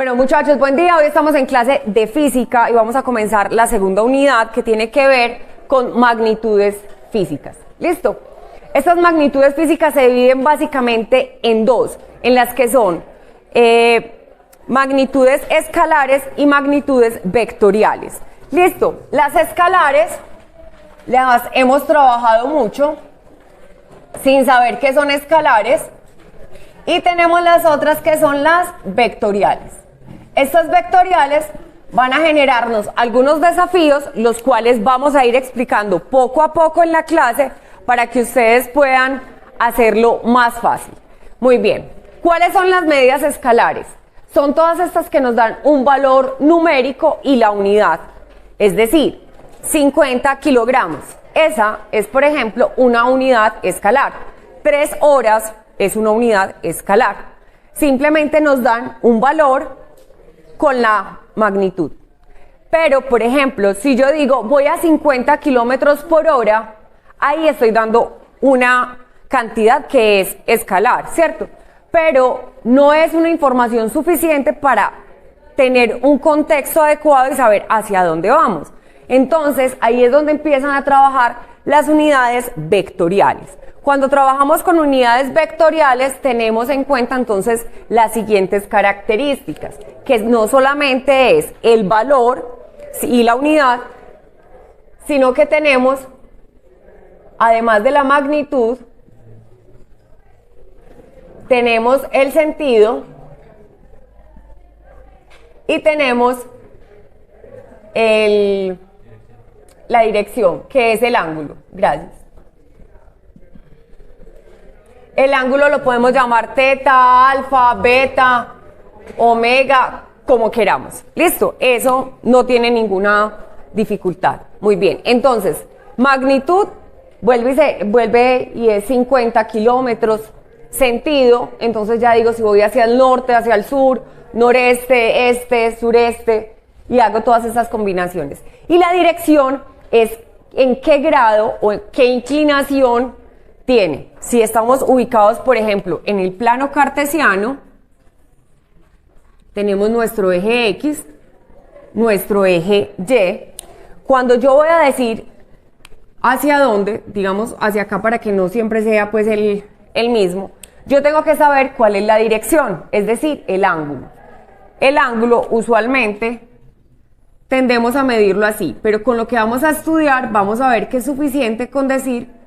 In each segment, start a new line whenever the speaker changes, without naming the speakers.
Bueno, muchachos, buen día. Hoy estamos en clase de física y vamos a comenzar la segunda unidad que tiene que ver con magnitudes físicas. ¿Listo? Estas magnitudes físicas se dividen básicamente en dos, en las que son magnitudes escalares y magnitudes vectoriales. ¿Listo? Las escalares las hemos trabajado mucho sin saber qué son escalares y tenemos las otras que son las vectoriales. Estas vectoriales van a generarnos algunos desafíos, los cuales vamos a ir explicando poco a poco en la clase para que ustedes puedan hacerlo más fácil. Muy bien, ¿cuáles son las medidas escalares? Son todas estas que nos dan un valor numérico y la unidad, es decir, 50 kilogramos. Esa es, por ejemplo, una unidad escalar. 3 horas es una unidad escalar. Simplemente nos dan un valor con la magnitud. Pero, por ejemplo, si yo digo voy a 50 kilómetros por hora, ahí estoy dando una cantidad que es escalar, ¿cierto? Pero no es una información suficiente para tener un contexto adecuado y saber hacia dónde vamos. Entonces, ahí es donde empiezan a trabajar las unidades vectoriales. Cuando trabajamos con unidades vectoriales tenemos en cuenta entonces las siguientes características, que no solamente es el valor y la unidad, sino que tenemos, además de la magnitud, tenemos el sentido y tenemos la dirección, que es el ángulo. Gracias. El ángulo lo podemos llamar teta, alfa, beta, omega, como queramos. ¿Listo? Eso no tiene ninguna dificultad. Muy bien. Entonces, magnitud vuelve y es 50 kilómetros. Sentido, entonces ya digo si voy hacia el norte, hacia el sur, noreste, este, sureste, y hago todas esas combinaciones. Y la dirección es en qué grado o en qué inclinación tiene. Si estamos ubicados, por ejemplo, en el plano cartesiano, tenemos nuestro eje X, nuestro eje Y. Cuando yo voy a decir hacia dónde, digamos hacia acá para que no siempre sea pues el mismo, yo tengo que saber cuál es la dirección, es decir, el ángulo. El ángulo usualmente tendemos a medirlo así, pero con lo que vamos a estudiar vamos a ver que es suficiente con decir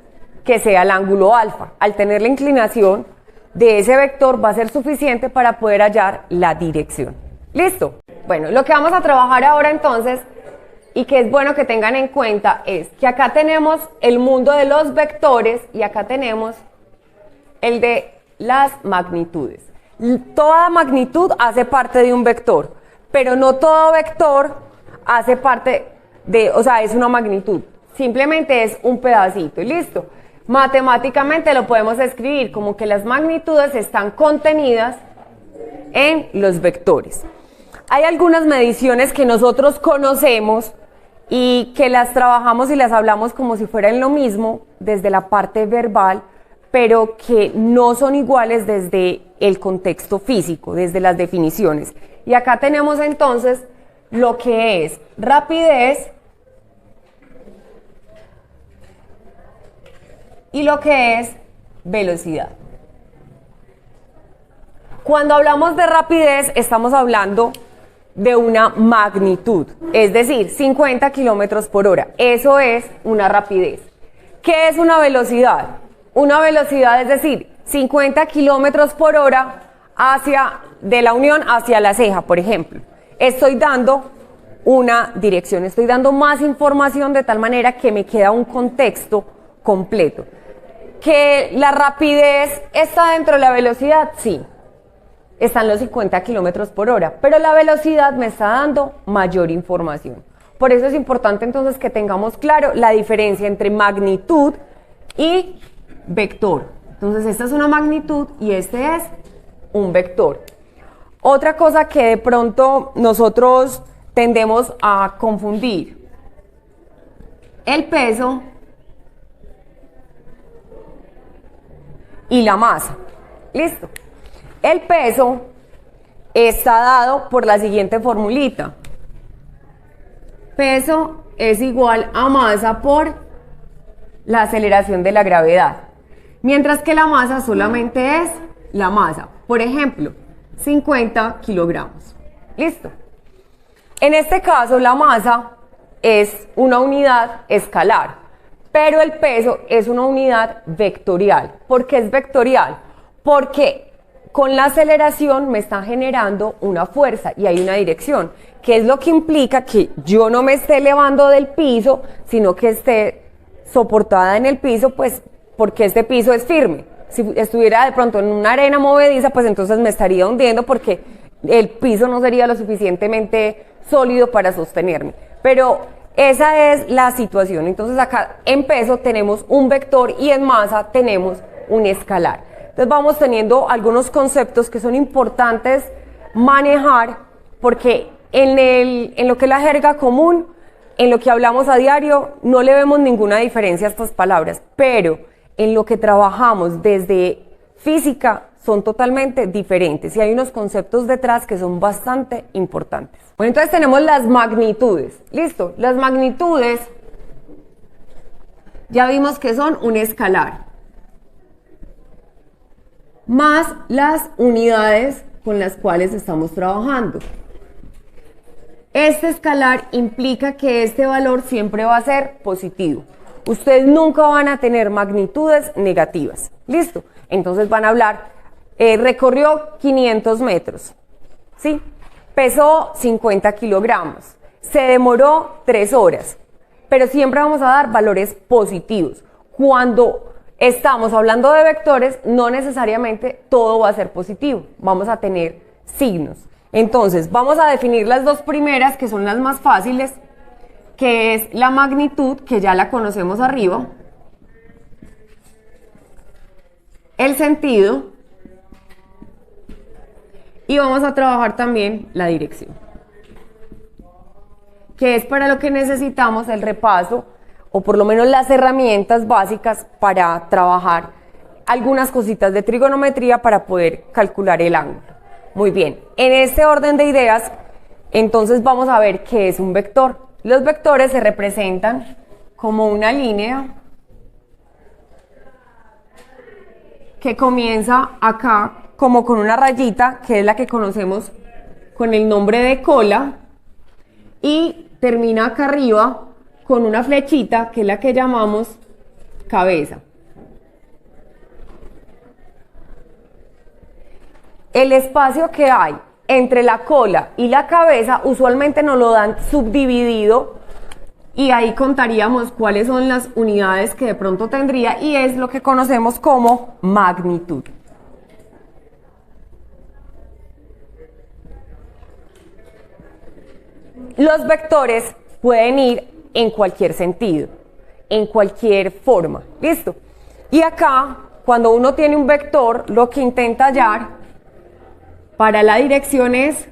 que sea el ángulo alfa. Al tener la inclinación de ese vector va a ser suficiente para poder hallar la dirección. ¿Listo? Bueno, lo que vamos a trabajar ahora entonces, y que es bueno que tengan en cuenta, es que acá tenemos el mundo de los vectores y acá tenemos el de las magnitudes. Toda magnitud hace parte de un vector, pero no todo vector hace parte de, o sea, es una magnitud. Simplemente es un pedacito y listo. Matemáticamente lo podemos escribir como que las magnitudes están contenidas en los vectores. Hay algunas mediciones que nosotros conocemos y que las trabajamos y las hablamos como si fueran lo mismo desde la parte verbal, pero que no son iguales desde el contexto físico, desde las definiciones. Y acá tenemos entonces lo que es rapidez y lo que es velocidad. Cuando hablamos de rapidez estamos hablando de una magnitud, es decir, 50 kilómetros por hora. Eso es una rapidez. ¿Qué es una velocidad? Una velocidad es decir, 50 kilómetros por hora de la unión hacia la ceja, por ejemplo. Estoy dando una dirección, estoy dando más información de tal manera que me queda un contexto completo. ¿Que la rapidez está dentro de la velocidad? Sí, están los 50 kilómetros por hora, pero la velocidad me está dando mayor información. Por eso es importante entonces que tengamos claro la diferencia entre magnitud y vector. Entonces esta es una magnitud y este es un vector. Otra cosa que de pronto nosotros tendemos a confundir: el peso y la masa. Listo. El peso está dado por la siguiente formulita. Peso es igual a masa por la aceleración de la gravedad. Mientras que la masa solamente es la masa. Por ejemplo, 50 kilogramos. ¿Listo? En este caso, la masa es una unidad escalar, pero el peso es una unidad vectorial. ¿Por qué es vectorial? Porque con la aceleración me está generando una fuerza y hay una dirección, que es lo que implica que yo no me esté elevando del piso, sino que esté soportada en el piso, pues porque este piso es firme. Si estuviera de pronto en una arena movediza, pues entonces me estaría hundiendo porque el piso no sería lo suficientemente sólido para sostenerme. Pero esa es la situación. Entonces acá en peso tenemos un vector y en masa tenemos un escalar. Entonces vamos teniendo algunos conceptos que son importantes manejar porque en lo que es la jerga común, en lo que hablamos a diario, no le vemos ninguna diferencia a estas palabras, pero en lo que trabajamos desde física son totalmente diferentes y hay unos conceptos detrás que son bastante importantes. Bueno, entonces tenemos las magnitudes. ¿Listo? Las magnitudes ya vimos que son un escalar más las unidades con las cuales estamos trabajando. Este escalar implica que este valor siempre va a ser positivo. Ustedes nunca van a tener magnitudes negativas. ¿Listo? Entonces van a hablar, recorrió 500 metros, ¿sí? Pesó 50 kilogramos, se demoró 3 horas, pero siempre vamos a dar valores positivos. Cuando estamos hablando de vectores, no necesariamente todo va a ser positivo, vamos a tener signos. Entonces, vamos a definir las dos primeras, que son las más fáciles, que es la magnitud, que ya la conocemos arriba, el sentido, y vamos a trabajar también la dirección, que es para lo que necesitamos el repaso, o por lo menos las herramientas básicas para trabajar algunas cositas de trigonometría para poder calcular el ángulo. Muy bien, en este orden de ideas, entonces vamos a ver qué es un vector. Los vectores se representan como una línea que comienza acá como con una rayita, que es la que conocemos con el nombre de cola, y termina acá arriba con una flechita, que es la que llamamos cabeza. El espacio que hay entre la cola y la cabeza usualmente nos lo dan subdividido y ahí contaríamos cuáles son las unidades que de pronto tendría y es lo que conocemos como magnitud. Los vectores pueden ir en cualquier sentido, en cualquier forma, ¿listo? Y acá, cuando uno tiene un vector, lo que intenta hallar para la dirección es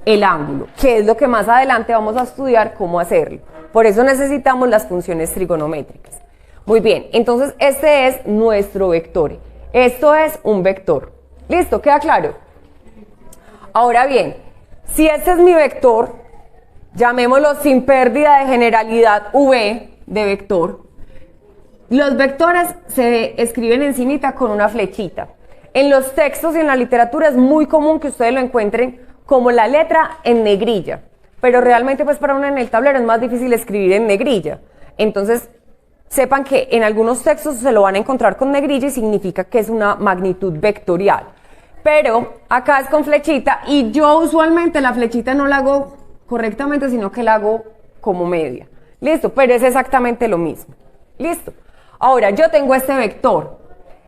el ángulo, que es lo que más adelante vamos a estudiar cómo hacerlo. Por eso necesitamos las funciones trigonométricas. Muy bien, entonces este es nuestro vector. Esto es un vector. ¿Listo? ¿Queda claro? Ahora bien, si este es mi vector, llamémoslo sin pérdida de generalidad V de vector. Los vectores se escriben encimita con una flechita. En los textos y en la literatura es muy común que ustedes lo encuentren como la letra en negrilla, pero realmente pues para uno en el tablero es más difícil escribir en negrilla. Entonces sepan que en algunos textos se lo van a encontrar con negrilla y significa que es una magnitud vectorial. Pero acá es con flechita y yo usualmente la flechita no la hago correctamente, sino que la hago como media. ¿Listo? Pero es exactamente lo mismo. ¿Listo? Ahora yo tengo este vector.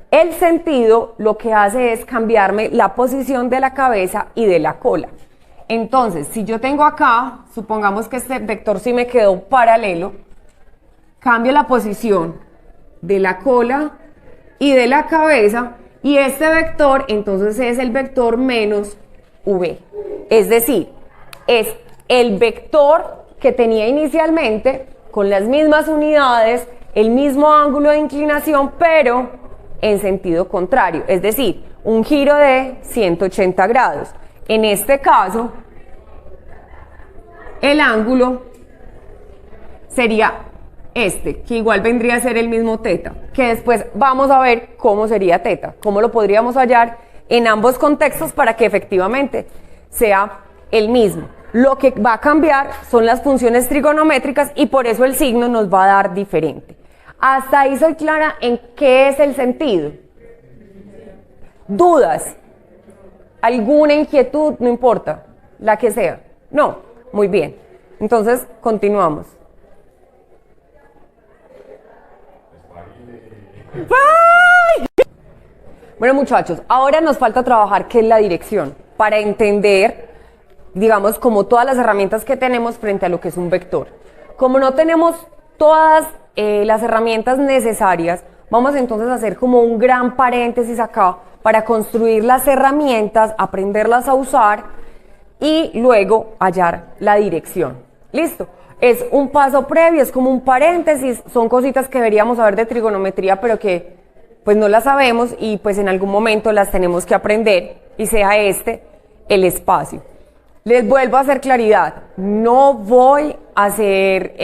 El sentido lo que hace es cambiarme la posición de la cabeza y de la cola. Entonces, si yo tengo acá, supongamos que este vector sí me quedó paralelo, cambio la posición de la cola y de la cabeza y este vector entonces es el vector menos V. Es decir, es el vector que tenía inicialmente con las mismas unidades, el mismo ángulo de inclinación, pero en sentido contrario, es decir, un giro de 180 grados. En este caso, el ángulo sería este, que igual vendría a ser el mismo teta, que después vamos a ver cómo sería teta, cómo lo podríamos hallar en ambos contextos para que efectivamente sea el mismo. Lo que va a cambiar son las funciones trigonométricas y por eso el signo nos va a dar diferente. Hasta ahí soy clara en qué es el sentido. ¿Dudas? ¿Alguna inquietud? No importa, la que sea. No, muy bien. Entonces, continuamos. ¡Ay! Bueno, muchachos, ahora nos falta trabajar qué es la dirección para entender, digamos, como todas las herramientas que tenemos frente a lo que es un vector. Como no tenemos todas las herramientas necesarias, vamos entonces a hacer como un gran paréntesis acá para construir las herramientas, aprenderlas a usar y luego hallar la dirección. ¿Listo? Es un paso previo, es como un paréntesis, son cositas que deberíamos saber de trigonometría, pero que pues no las sabemos y pues en algún momento las tenemos que aprender y sea este el espacio. Les vuelvo a hacer claridad, no voy a hacer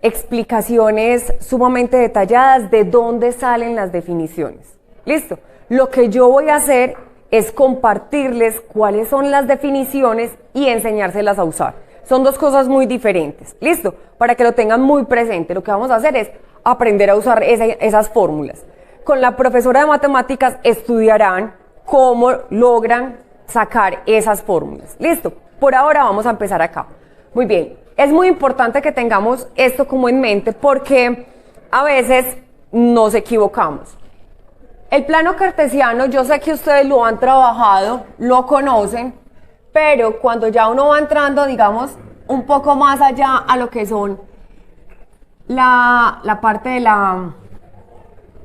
explicaciones sumamente detalladas de dónde salen las definiciones. ¿Listo? Lo que yo voy a hacer es compartirles cuáles son las definiciones y enseñárselas a usar. Son dos cosas muy diferentes. ¿Listo? Para que lo tengan muy presente. Lo que vamos a hacer es aprender a usar esas fórmulas. Con la profesora de matemáticas estudiarán cómo logran sacar esas fórmulas. ¿Listo? Por ahora vamos a empezar acá. Muy bien. Es muy importante que tengamos esto como en mente porque a veces nos equivocamos. El plano cartesiano, yo sé que ustedes lo han trabajado, lo conocen, pero cuando ya uno va entrando, digamos, un poco más allá a lo que son la parte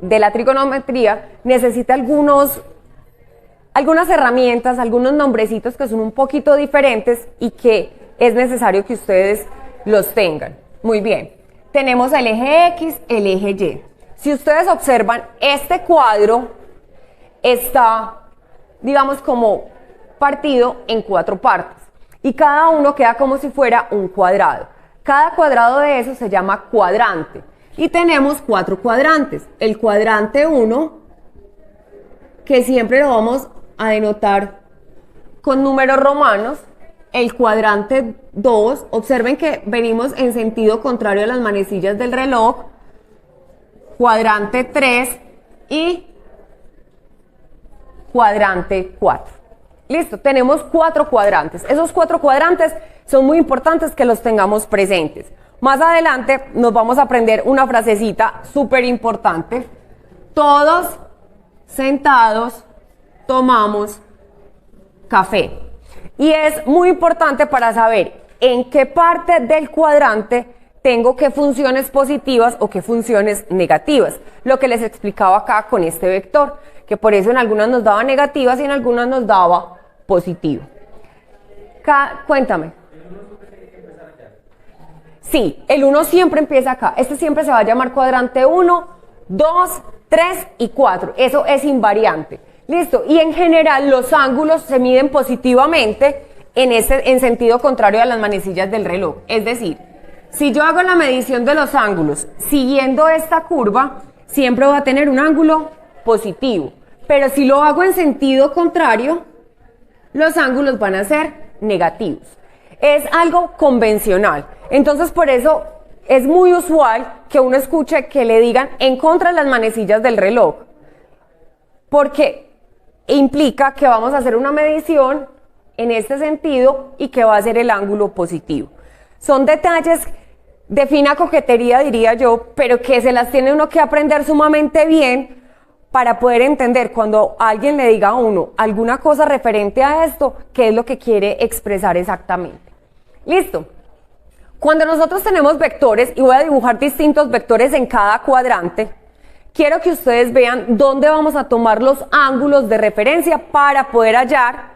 de la trigonometría, necesita algunas herramientas, algunos nombrecitos que son un poquito diferentes y que es necesario que ustedes los tengan. Muy bien, tenemos el eje X, el eje Y. Si ustedes observan, este cuadro está, digamos, como partido en 4 partes y cada uno queda como si fuera un cuadrado. Cada cuadrado de eso se llama cuadrante y tenemos 4 cuadrantes. El cuadrante 1, que siempre lo vamos a denotar con números romanos. El cuadrante 2, observen que venimos en sentido contrario a las manecillas del reloj. Cuadrante 3 y cuadrante 4. Listo, tenemos 4 cuadrantes. Esos 4 cuadrantes son muy importantes que los tengamos presentes. Más adelante nos vamos a aprender una frasecita súper importante. Todos sentados tomamos café. Y es muy importante para saber en qué parte del cuadrante tengo qué funciones positivas o qué funciones negativas. Lo que les explicaba acá con este vector, que por eso en algunas nos daba negativas y en algunas nos daba positivo. Cuéntame. Sí, el 1 siempre empieza acá. Este siempre se va a llamar cuadrante 1, 2, 3 y 4. Eso es invariante. Listo. Y en general los ángulos se miden positivamente en sentido contrario a las manecillas del reloj. Es decir, si yo hago la medición de los ángulos siguiendo esta curva, siempre voy a tener un ángulo positivo. Pero si lo hago en sentido contrario, los ángulos van a ser negativos. Es algo convencional. Entonces, por eso es muy usual que uno escuche que le digan en contra de las manecillas del reloj. Porque implica que vamos a hacer una medición en este sentido y que va a ser el ángulo positivo. Son detalles de fina coquetería, diría yo, pero que se las tiene uno que aprender sumamente bien para poder entender cuando alguien le diga a uno alguna cosa referente a esto, qué es lo que quiere expresar exactamente. ¿Listo? Cuando nosotros tenemos vectores, y voy a dibujar distintos vectores en cada cuadrante, quiero que ustedes vean dónde vamos a tomar los ángulos de referencia para poder hallar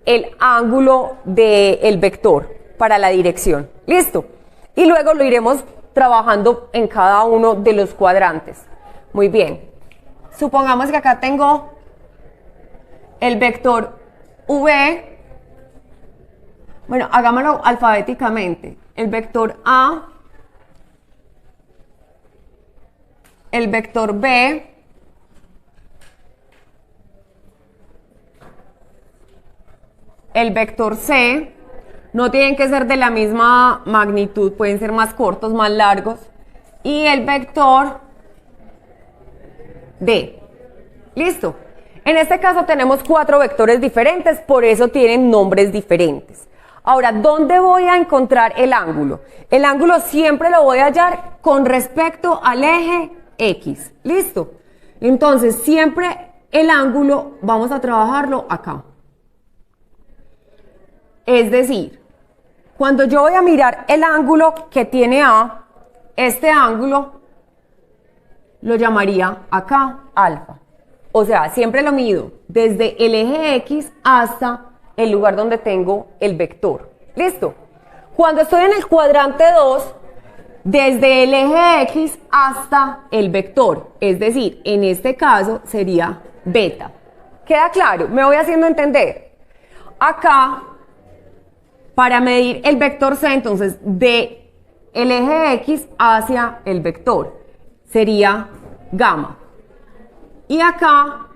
el ángulo del vector para la dirección. ¿Listo? Y luego lo iremos trabajando en cada uno de los cuadrantes. Muy bien. supongamos que acá tengo el vector V, bueno, hagámoslo alfabéticamente, el vector A, el vector B, el vector C, no tienen que ser de la misma magnitud, pueden ser más cortos, más largos, y el vector D. ¿Listo? En este caso tenemos 4 vectores diferentes, por eso tienen nombres diferentes. Ahora, ¿dónde voy a encontrar el ángulo? El ángulo siempre lo voy a hallar con respecto al eje X. ¿Listo? Entonces, siempre el ángulo vamos a trabajarlo acá. Es decir, cuando yo voy a mirar el ángulo que tiene A, este ángulo lo llamaría acá alfa. O sea, siempre lo mido desde el eje X hasta el lugar donde tengo el vector. ¿Listo? Cuando estoy en el cuadrante 2, desde el eje X hasta el vector, es decir, en este caso sería beta. ¿Queda claro? Me voy haciendo entender. Acá, para medir el vector C, entonces, de el eje X hacia el vector, sería gamma. Y acá,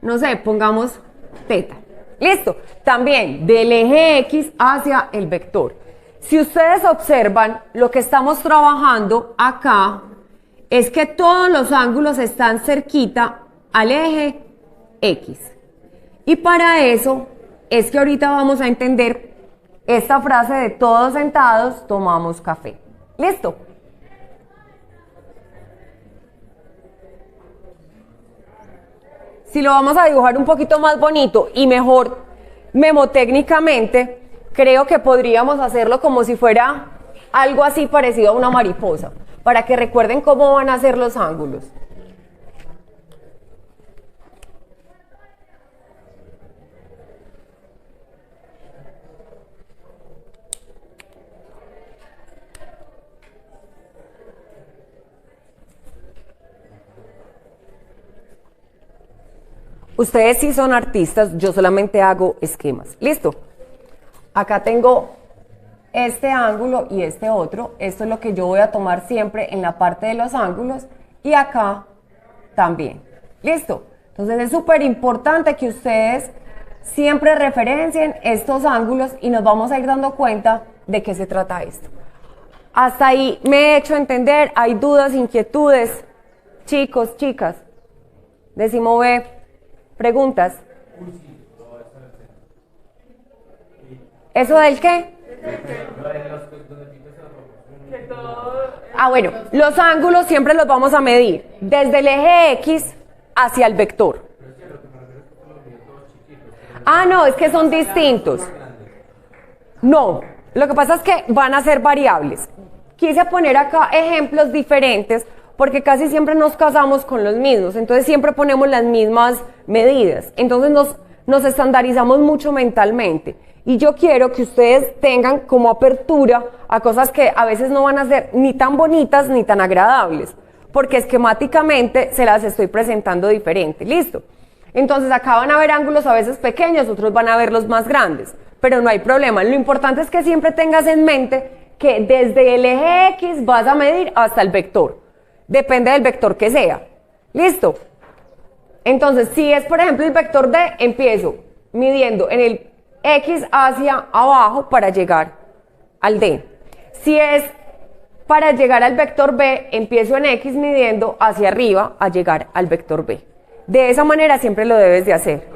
no sé, pongamos teta. ¿Listo? También del eje X hacia el vector. Si ustedes observan, lo que estamos trabajando acá es que todos los ángulos están cerquita al eje X. Y para eso es que ahorita vamos a entender esta frase de todos sentados tomamos café. ¿Listo? Si lo vamos a dibujar un poquito más bonito y mejor memotécnicamente, creo que podríamos hacerlo como si fuera algo así parecido a una mariposa, para que recuerden cómo van a ser los ángulos. Ustedes sí son artistas, yo solamente hago esquemas. ¿Listo? Acá tengo este ángulo y este otro. Esto es lo que yo voy a tomar siempre en la parte de los ángulos y acá también. ¿Listo? Entonces es súper importante que ustedes siempre referencien estos ángulos y nos vamos a ir dando cuenta de qué se trata esto. Hasta ahí me he hecho entender. ¿Hay dudas, inquietudes? Chicos, chicas. Décimo B. ¿Preguntas? ¿Eso del qué? Ah, bueno, los ángulos siempre los vamos a medir desde el eje X hacia el vector. Ah, no, es que son distintos. No, lo que pasa es que van a ser variables. Quise poner acá ejemplos diferentes porque casi siempre nos casamos con los mismos, entonces siempre ponemos las mismas medidas, entonces nos estandarizamos mucho mentalmente. Y yo quiero que ustedes tengan como apertura a cosas que a veces no van a ser ni tan bonitas ni tan agradables, porque esquemáticamente se las estoy presentando diferente. ¿Listo? Entonces acá van a ver ángulos a veces pequeños, otros van a ver los más grandes, pero no hay problema. Lo importante es que siempre tengas en mente que desde el eje X vas a medir hasta el vector. Depende del vector que sea. ¿Listo? Entonces, si es por ejemplo el vector D, empiezo midiendo en el X hacia abajo para llegar al D. Si es para llegar al vector B, empiezo en X midiendo hacia arriba a llegar al vector B. De esa manera siempre lo debes de hacer.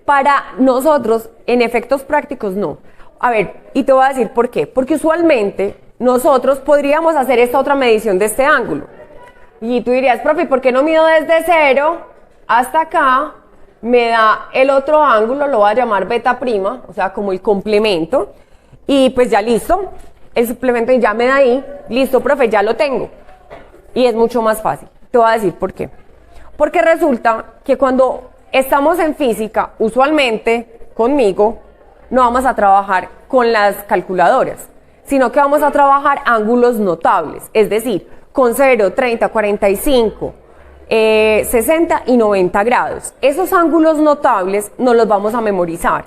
Para nosotros, en efectos prácticos, no. A ver, y te voy a decir por qué. Porque usualmente nosotros podríamos hacer esta otra medición de este ángulo. Y tú dirías, profe, ¿por qué no mido desde 0 hasta acá? Me da el otro ángulo, lo voy a llamar beta prima, o sea, como el complemento. Y pues ya listo, el suplemento ya me da ahí. Listo, profe, ya lo tengo. Y es mucho más fácil. Te voy a decir por qué. Porque resulta que cuando estamos en física, usualmente conmigo, no vamos a trabajar con las calculadoras, sino que vamos a trabajar ángulos notables, es decir, con 0, 30, 45, 60 y 90 grados. Esos ángulos notables no los vamos a memorizar.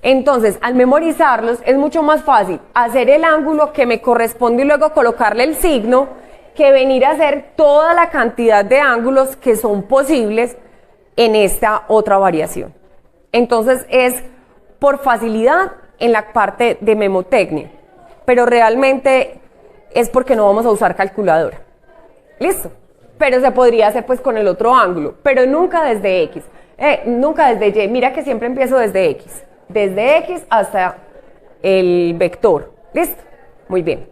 Entonces, al memorizarlos es mucho más fácil hacer el ángulo que me corresponde y luego colocarle el signo que venir a hacer toda la cantidad de ángulos que son posibles en esta otra variación. Entonces, es por facilidad en la parte de memotecnia, pero realmente es porque no vamos a usar calculadora. ¿Listo? Pero se podría hacer pues con el otro ángulo, pero nunca desde X, nunca desde Y. Mira que siempre empiezo desde X. Desde X hasta el vector. ¿Listo? Muy bien.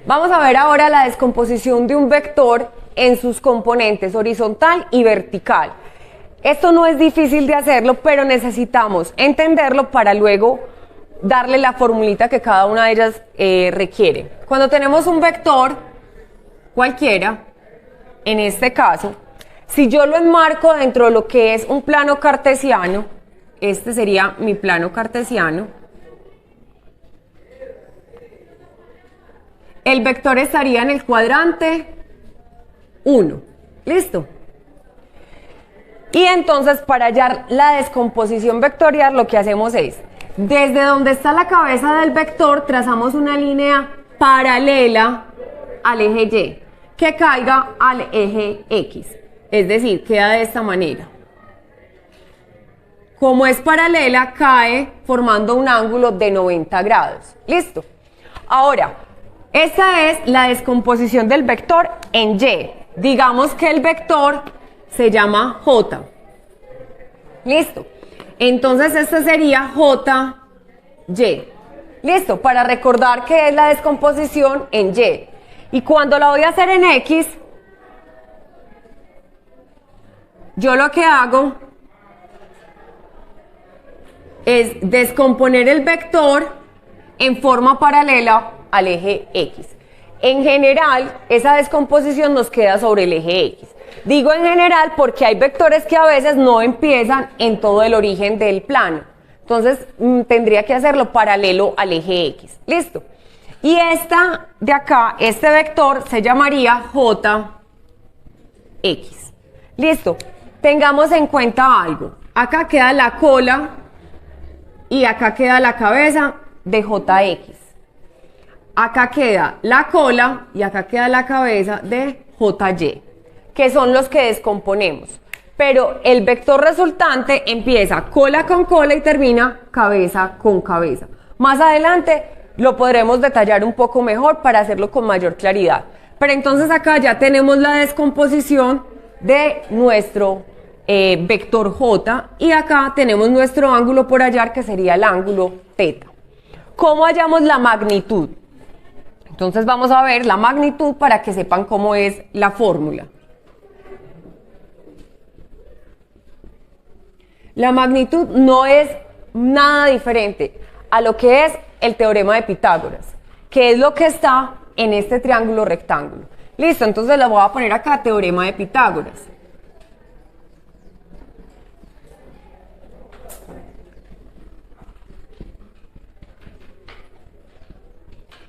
Vamos a ver ahora la descomposición de un vector en sus componentes horizontal y vertical. Esto no es difícil de hacerlo, pero necesitamos entenderlo para luego darle la formulita que cada una de ellas requiere. Cuando tenemos un vector cualquiera, en este caso, si yo lo enmarco dentro de lo que es un plano cartesiano, este sería mi plano cartesiano, el vector estaría en el cuadrante 1. ¿Listo? Y entonces para hallar la descomposición vectorial lo que hacemos es, desde donde está la cabeza del vector, trazamos una línea paralela al eje Y, que caiga al eje X. Es decir, queda de esta manera. Como es paralela, cae formando un ángulo de 90 grados. ¿Listo? Ahora, esta es la descomposición del vector en Y. Digamos que el vector se llama J. ¿Listo? Entonces este sería JY. ¿Listo? Para recordar que es la descomposición en Y. Y cuando la voy a hacer en X, yo lo que hago es descomponer el vector en forma paralela al eje X. En general, esa descomposición nos queda sobre el eje X. Digo en general porque hay vectores que a veces no empiezan en todo el origen del plano. Entonces, tendría que hacerlo paralelo al eje X. ¿Listo? Y esta de acá, este vector se llamaría JX. ¿Listo? Tengamos en cuenta algo. Acá queda la cola y acá queda la cabeza de JX. Acá queda la cola y acá queda la cabeza de JY, que son los que descomponemos. Pero el vector resultante empieza cola con cola y termina cabeza con cabeza. Más adelante lo podremos detallar un poco mejor para hacerlo con mayor claridad. Pero entonces acá ya tenemos la descomposición de nuestro vector J y acá tenemos nuestro ángulo por hallar que sería el ángulo θ. ¿Cómo hallamos la magnitud? Entonces vamos a ver la magnitud para que sepan cómo es la fórmula. La magnitud no es nada diferente a lo que es el teorema de Pitágoras, que es lo que está en este triángulo rectángulo. Listo, entonces le voy a poner acá teorema de Pitágoras.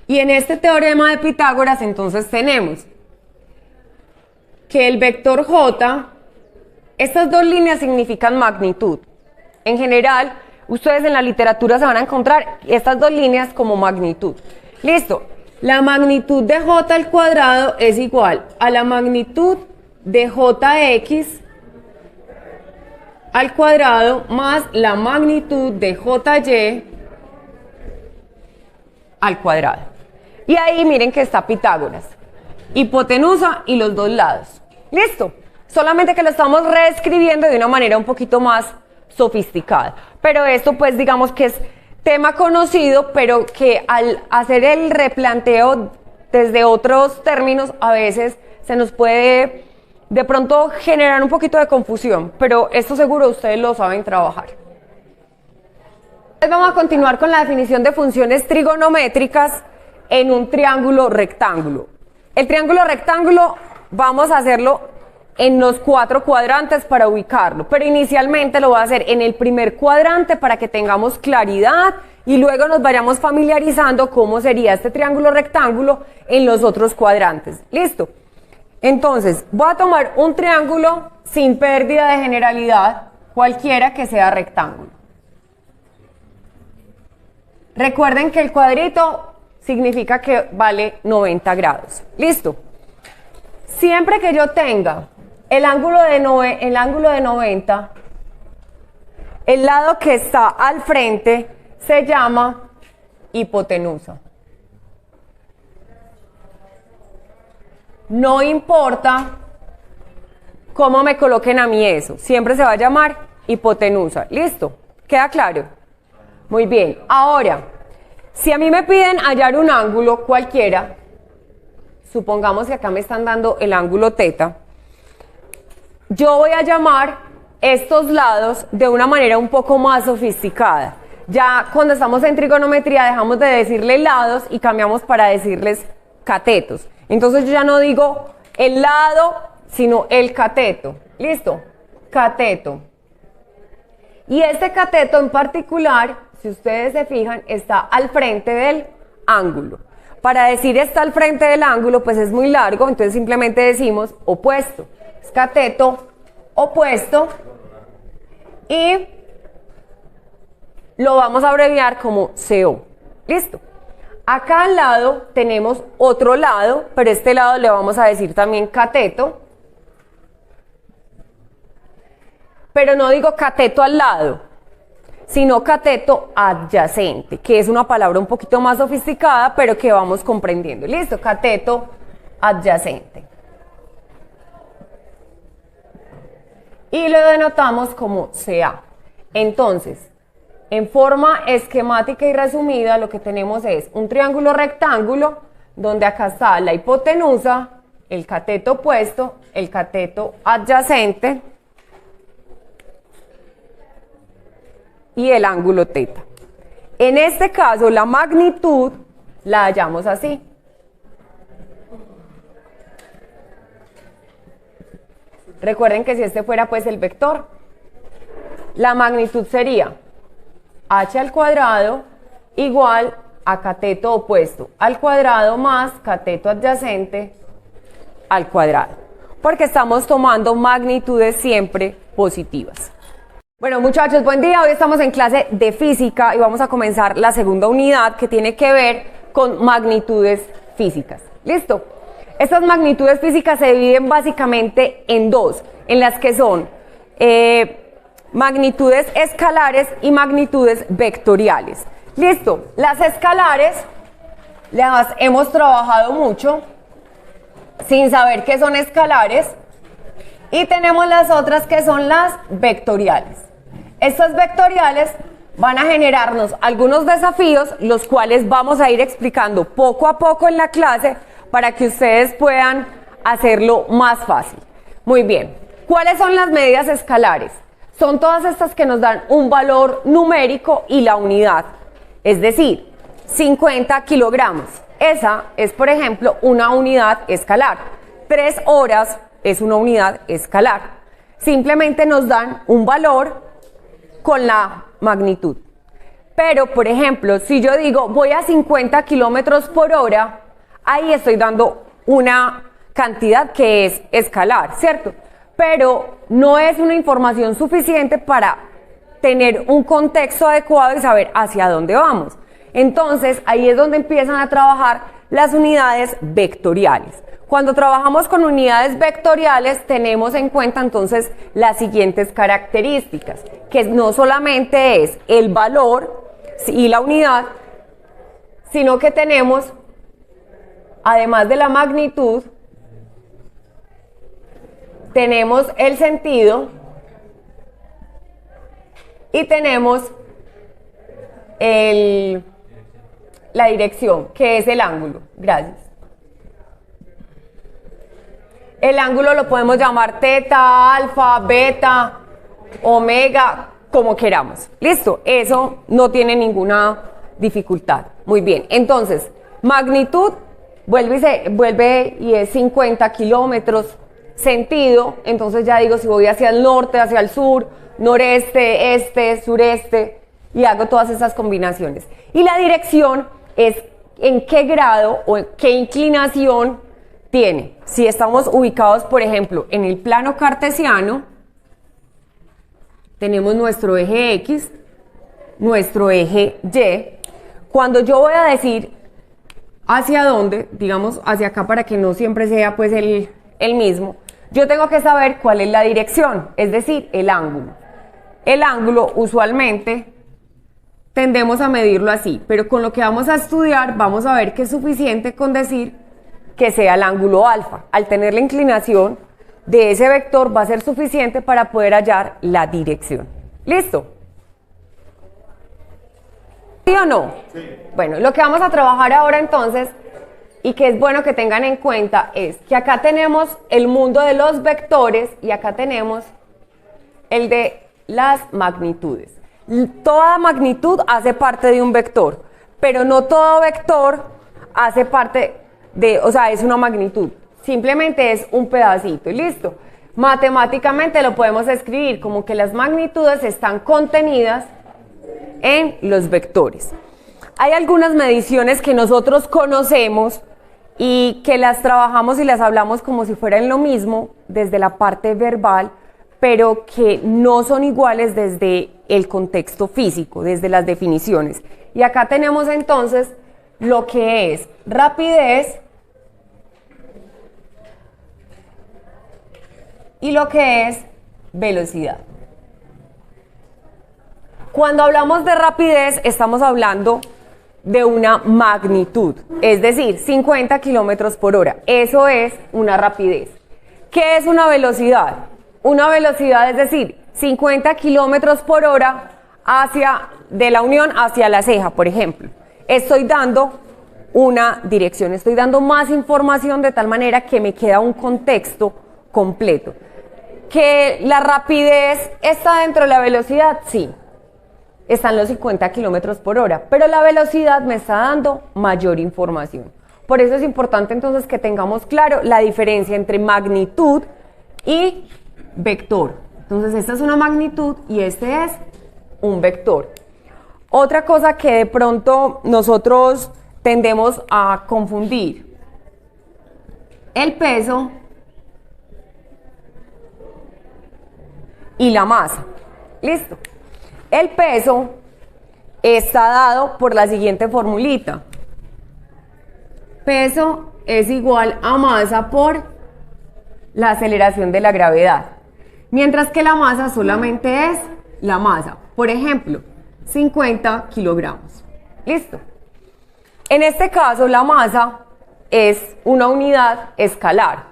Y en este teorema de Pitágoras entonces tenemos que el vector J, estas dos líneas significan magnitud. En general, ustedes en la literatura se van a encontrar estas dos líneas como magnitud. Listo, la magnitud de J al cuadrado es igual a la magnitud de JX al cuadrado más la magnitud de JY al cuadrado. Y ahí miren que está Pitágoras, hipotenusa y los dos lados. ¿Listo? Solamente que lo estamos reescribiendo de una manera un poquito más sofisticada. Pero esto pues digamos que es tema conocido, pero que al hacer el replanteo desde otros términos a veces se nos puede de pronto generar un poquito de confusión, pero esto seguro ustedes lo saben trabajar. Vamos a continuar con la definición de funciones trigonométricas en un triángulo rectángulo. El triángulo rectángulo vamos a hacerlo en los 4 cuadrantes para ubicarlo, pero inicialmente lo voy a hacer en el primer cuadrante para que tengamos claridad y luego nos vayamos familiarizando cómo sería este triángulo rectángulo en los otros cuadrantes. ¿Listo? Entonces, voy a tomar un triángulo sin pérdida de generalidad, cualquiera que sea rectángulo. Recuerden que el cuadrito significa que vale 90 grados. ¿Listo? Siempre que yo tenga el ángulo de 90, el lado que está al frente se llama hipotenusa. No importa cómo me coloquen a mí eso, siempre se va a llamar hipotenusa. ¿Listo? ¿Queda claro? Muy bien. Ahora, si a mí me piden hallar un ángulo cualquiera, supongamos que acá me están dando el ángulo teta, yo voy a llamar estos lados de una manera un poco más sofisticada. Ya cuando estamos en trigonometría dejamos de decirle lados y cambiamos para decirles catetos. Entonces yo ya no digo el lado, sino el cateto. ¿Listo? Cateto. Y este cateto en particular, si ustedes se fijan, está al frente del ángulo. Para decir está al frente del ángulo, pues es muy largo, entonces simplemente decimos opuesto. Es cateto opuesto y lo vamos a abreviar como CO. ¿Listo? Acá al lado tenemos otro lado, pero este lado le vamos a decir también cateto. Pero no digo cateto al lado, sino cateto adyacente, que es una palabra un poquito más sofisticada, pero que vamos comprendiendo. ¿Listo? Cateto adyacente. Y lo denotamos como CA. Entonces, en forma esquemática y resumida, lo que tenemos es un triángulo rectángulo, donde acá está la hipotenusa, el cateto opuesto, el cateto adyacente y el ángulo teta. En este caso, la magnitud la hallamos así. Recuerden que si este fuera pues el vector, la magnitud sería h al cuadrado igual a cateto opuesto al cuadrado más cateto adyacente al cuadrado, porque estamos tomando magnitudes siempre positivas. Bueno, muchachos, buen día. Hoy estamos en clase de física y vamos a comenzar la segunda unidad que tiene que ver con magnitudes físicas. ¿Listo? Estas magnitudes físicas se dividen básicamente en dos, en las que son magnitudes escalares y magnitudes vectoriales. Listo, las escalares las hemos trabajado mucho sin saber qué son escalares y tenemos las otras que son las vectoriales. Estas vectoriales van a generarnos algunos desafíos, los cuales vamos a ir explicando poco a poco en la clase para que ustedes puedan hacerlo más fácil. Muy bien, ¿cuáles son las medidas escalares? Son todas estas que nos dan un valor numérico y la unidad, es decir, 50 kilogramos. Esa es, por ejemplo, una unidad escalar. 3 horas es una unidad escalar. Simplemente nos dan un valor con la magnitud. Pero, por ejemplo, si yo digo voy a 50 kilómetros por hora, ahí estoy dando una cantidad que es escalar, ¿cierto? Pero no es una información suficiente para tener un contexto adecuado y saber hacia dónde vamos. Entonces, ahí es donde empiezan a trabajar las unidades vectoriales. Cuando trabajamos con unidades vectoriales, tenemos en cuenta entonces las siguientes características, que no solamente es el valor y la unidad, sino que tenemos, además de la magnitud, tenemos el sentido y tenemos la dirección, que es el ángulo. Gracias. El ángulo lo podemos llamar teta, alfa, beta, omega, como queramos. ¿Listo? Eso no tiene ninguna dificultad. Muy bien. Entonces, magnitud vuelve y es 50 kilómetros. Sentido, entonces ya digo si voy hacia el norte, hacia el sur, noreste, este, sureste, y hago todas esas combinaciones. Y la dirección es en qué grado o en qué inclinación tiene, si estamos ubicados, por ejemplo, en el plano cartesiano, tenemos nuestro eje X, nuestro eje Y. Cuando yo voy a decir hacia dónde, digamos hacia acá para que no siempre sea pues el mismo, yo tengo que saber cuál es la dirección, es decir, el ángulo. El ángulo usualmente tendemos a medirlo así, pero con lo que vamos a estudiar vamos a ver que es suficiente con decir que sea el ángulo alfa. Al tener la inclinación de ese vector va a ser suficiente para poder hallar la dirección. ¿Listo? ¿Sí o no? Sí. Bueno, lo que vamos a trabajar ahora entonces, y que es bueno que tengan en cuenta, es que acá tenemos el mundo de los vectores y acá tenemos el de las magnitudes. Toda magnitud hace parte de un vector, pero no todo vector hace parte de, o sea, es una magnitud. Simplemente es un pedacito y listo. Matemáticamente lo podemos escribir como que las magnitudes están contenidas en los vectores. Hay algunas mediciones que nosotros conocemos y que las trabajamos y las hablamos como si fueran lo mismo desde la parte verbal, pero que no son iguales desde el contexto físico, desde las definiciones. Y acá tenemos entonces lo que es rapidez y lo que es velocidad. Cuando hablamos de rapidez, estamos hablando de una magnitud, es decir, 50 kilómetros por hora. Eso es una rapidez. ¿Qué es una velocidad? Una velocidad es decir, 50 kilómetros por hora de la unión hacia la ceja, por ejemplo. Estoy dando una dirección, estoy dando más información de tal manera que me queda un contexto completo. ¿Que la rapidez está dentro de la velocidad? Sí. Están los 50 kilómetros por hora, pero la velocidad me está dando mayor información. Por eso es importante entonces que tengamos claro la diferencia entre magnitud y vector. Entonces esta es una magnitud y este es un vector. Otra cosa que de pronto nosotros tendemos a confundir: el peso y la masa. Listo. El peso está dado por la siguiente formulita. Peso es igual a masa por la aceleración de la gravedad. Mientras que la masa solamente es la masa. Por ejemplo, 50 kilogramos. Listo. En este caso, la masa es una unidad escalar,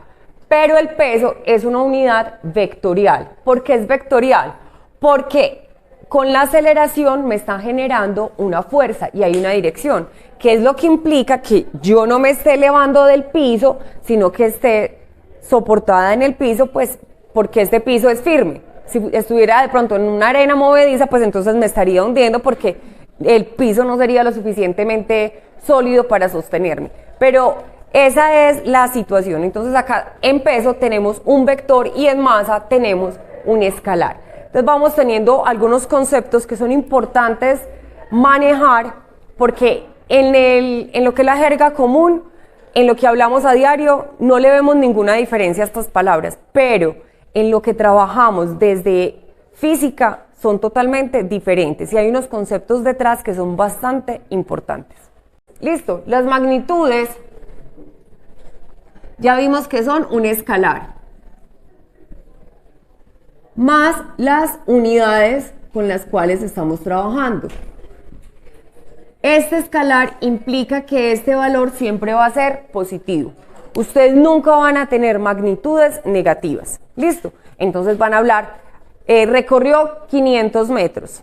pero el peso es una unidad vectorial. ¿Por qué es vectorial? Porque con la aceleración me está generando una fuerza y hay una dirección, que es lo que implica que yo no me esté elevando del piso, sino que esté soportada en el piso, pues porque este piso es firme. Si estuviera de pronto en una arena movediza, pues entonces me estaría hundiendo porque el piso no sería lo suficientemente sólido para sostenerme. Pero esa es la situación. Entonces acá en peso tenemos un vector y en masa tenemos un escalar. Entonces vamos teniendo algunos conceptos que son importantes manejar, porque en lo que es la jerga común, en lo que hablamos a diario, no le vemos ninguna diferencia a estas palabras, pero en lo que trabajamos desde física son totalmente diferentes y hay unos conceptos detrás que son bastante importantes. Listo, las magnitudes ya vimos que son un escalar, más las unidades con las cuales estamos trabajando. Este escalar implica que este valor siempre va a ser positivo. Ustedes nunca van a tener magnitudes negativas. ¿Listo? Entonces van a hablar, recorrió 500 metros,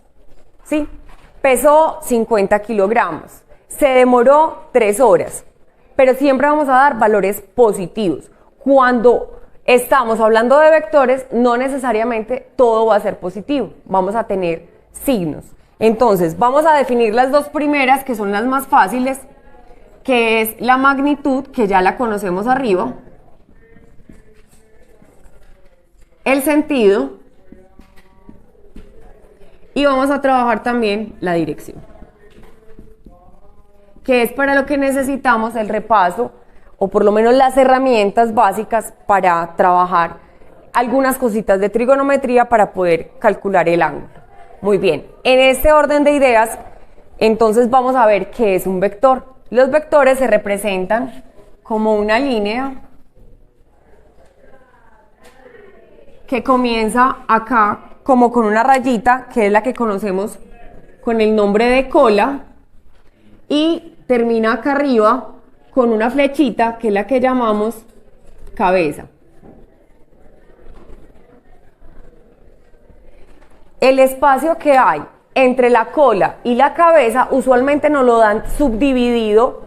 ¿sí? Pesó 50 kilogramos, se demoró 3 horas, pero siempre vamos a dar valores positivos. Cuando estamos hablando de vectores, no necesariamente todo va a ser positivo, vamos a tener signos. Entonces, vamos a definir las dos primeras, que son las más fáciles, que es la magnitud, que ya la conocemos arriba, el sentido, y vamos a trabajar también la dirección, que es para lo que necesitamos el repaso o por lo menos las herramientas básicas para trabajar algunas cositas de trigonometría para poder calcular el ángulo. Muy bien, en este orden de ideas, entonces vamos a ver qué es un vector. Los vectores se representan como una línea que comienza acá como con una rayita, que es la que conocemos con el nombre de cola, y termina acá arriba con una flechita, que es la que llamamos cabeza. El espacio que hay entre la cola y la cabeza usualmente nos lo dan subdividido,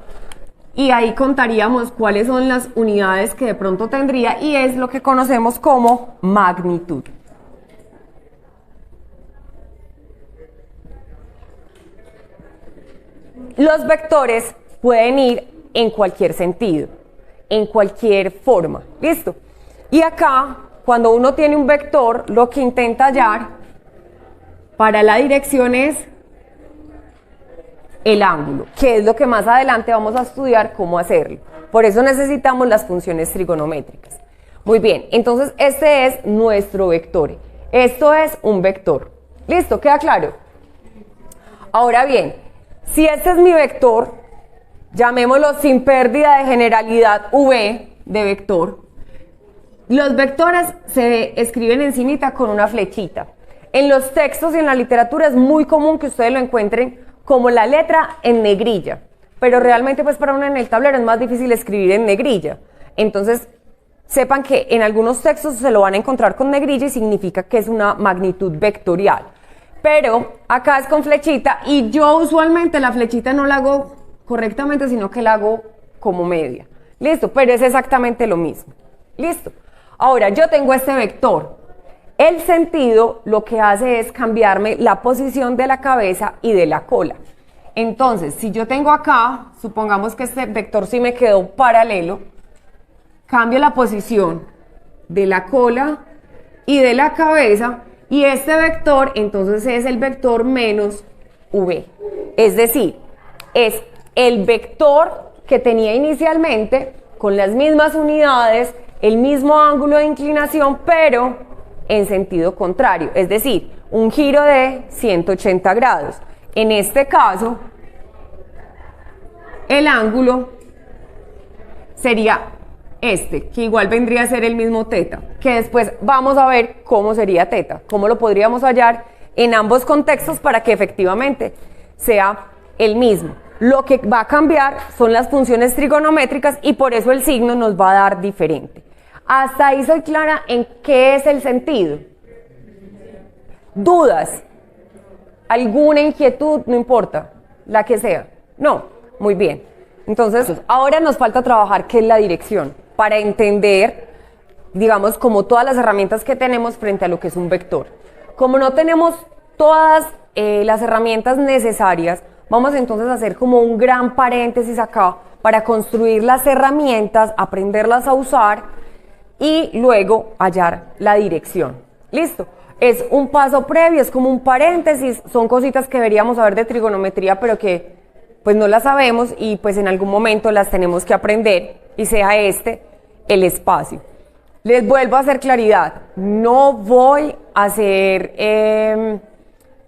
y ahí contaríamos cuáles son las unidades que de pronto tendría, y es lo que conocemos como magnitud. Los vectores pueden ir en cualquier sentido, en cualquier forma, ¿listo? Y acá, cuando uno tiene un vector, lo que intenta hallar para la dirección es el ángulo, que es lo que más adelante vamos a estudiar cómo hacerlo. Por eso necesitamos las funciones trigonométricas. Muy bien, entonces este es nuestro vector. Esto es un vector. ¿Listo? ¿Queda claro? Ahora bien, si este es mi vector, llamémoslo sin pérdida de generalidad V de vector. Los vectores se escriben encimita con una flechita. En los textos y en la literatura es muy común que ustedes lo encuentren como la letra en negrilla, pero realmente pues para uno en el tablero es más difícil escribir en negrilla. Entonces sepan que en algunos textos se lo van a encontrar con negrilla y significa que es una magnitud vectorial. Pero acá es con flechita, y yo usualmente la flechita no la hago correctamente, sino que la hago como media. Listo, pero es exactamente lo mismo. Listo. Ahora yo tengo este vector. El sentido lo que hace es cambiarme la posición de la cabeza y de la cola. Entonces, si yo tengo acá, supongamos que este vector sí me quedó paralelo, cambio la posición de la cola y de la cabeza, y este vector entonces es el vector menos V. Es decir, es el vector que tenía inicialmente con las mismas unidades, el mismo ángulo de inclinación, pero en sentido contrario, es decir, un giro de 180 grados. En este caso, el ángulo sería este, que igual vendría a ser el mismo teta, que después vamos a ver cómo sería teta, cómo lo podríamos hallar en ambos contextos para que efectivamente sea el mismo. Lo que va a cambiar son las funciones trigonométricas, y por eso el signo nos va a dar diferente. Hasta ahí soy clara en qué es el sentido. ¿Dudas? ¿Alguna inquietud? No importa, la que sea. No, muy bien. Entonces, ahora nos falta trabajar qué es la dirección, para entender, digamos, como todas las herramientas que tenemos frente a lo que es un vector. Como no tenemos todas las herramientas necesarias, vamos entonces a hacer como un gran paréntesis acá para construir las herramientas, aprenderlas a usar y luego hallar la dirección. ¿Listo? Es un paso previo, es como un paréntesis, son cositas que deberíamos saber de trigonometría, pero que pues no las sabemos y pues en algún momento las tenemos que aprender, y sea este el espacio. Les vuelvo a hacer claridad, no voy a hacer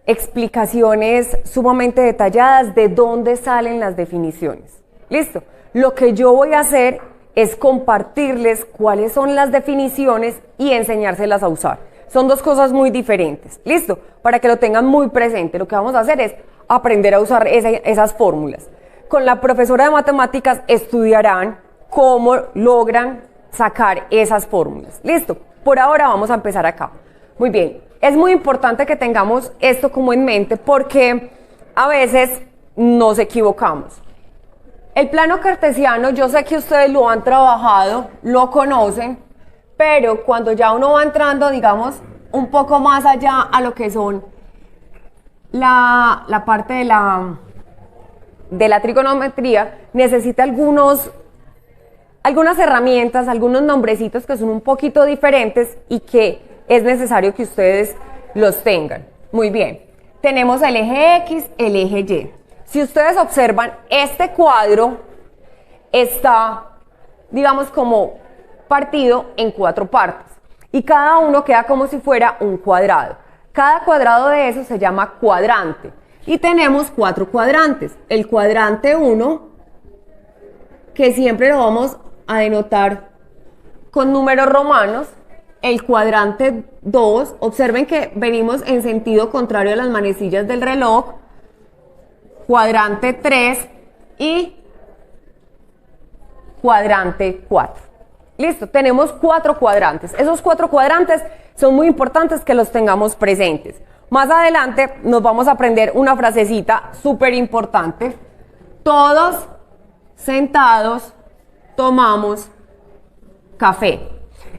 explicaciones sumamente detalladas de dónde salen las definiciones. ¿Listo? Lo que yo voy a hacer es compartirles cuáles son las definiciones y enseñárselas a usar. Son dos cosas muy diferentes. ¿Listo? Para que lo tengan muy presente, lo que vamos a hacer es aprender a usar esas fórmulas. Con la profesora de matemáticas estudiarán cómo logran sacar esas fórmulas. ¿Listo? Por ahora vamos a empezar acá. Muy bien, es muy importante que tengamos esto como en mente, porque a veces nos equivocamos. El plano cartesiano, yo sé que ustedes lo han trabajado, lo conocen, pero cuando ya uno va entrando, digamos, un poco más allá a lo que son la parte de la trigonometría, necesita algunas herramientas, algunos nombrecitos que son un poquito diferentes y que es necesario que ustedes los tengan. Muy bien, tenemos el eje X, el eje Y. Si ustedes observan, este cuadro está digamos, como partido en 4 partes. Y cada uno queda como si fuera un cuadrado. Cada cuadrado de eso se llama cuadrante. Y tenemos 4 cuadrantes. El cuadrante 1, que siempre lo vamos a denotar con números romanos. El cuadrante 2, observen que venimos en sentido contrario a las manecillas del reloj. Cuadrante 3 y cuadrante 4. Listo, tenemos 4 cuadrantes. Esos 4 cuadrantes son muy importantes que los tengamos presentes. Más adelante nos vamos a aprender una frasecita súper importante. Todos sentados tomamos café.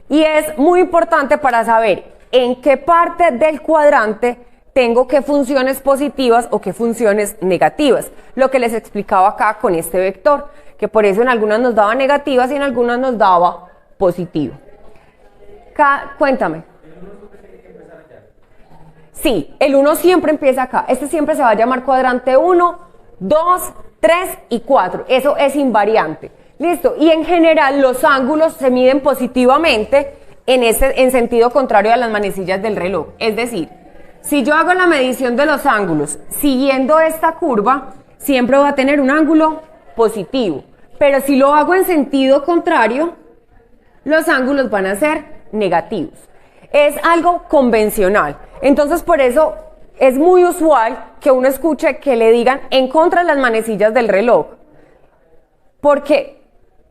Y es muy importante para saber en qué parte del cuadrante tengo qué funciones positivas o qué funciones negativas. Lo que les explicaba acá con este vector, que por eso en algunas nos daba negativas y en algunas nos daba positivo. Cuéntame. Sí, el 1 siempre empieza acá. Este siempre se va a llamar cuadrante 1, 2, 3 y 4. Eso es invariante. Listo. Y en general los ángulos se miden positivamente en sentido contrario a las manecillas del reloj. Es decir, si yo hago la medición de los ángulos siguiendo esta curva, siempre voy a tener un ángulo positivo. Pero si lo hago en sentido contrario, los ángulos van a ser negativos. Es algo convencional. Entonces, por eso es muy usual que uno escuche que le digan en contra de las manecillas del reloj, porque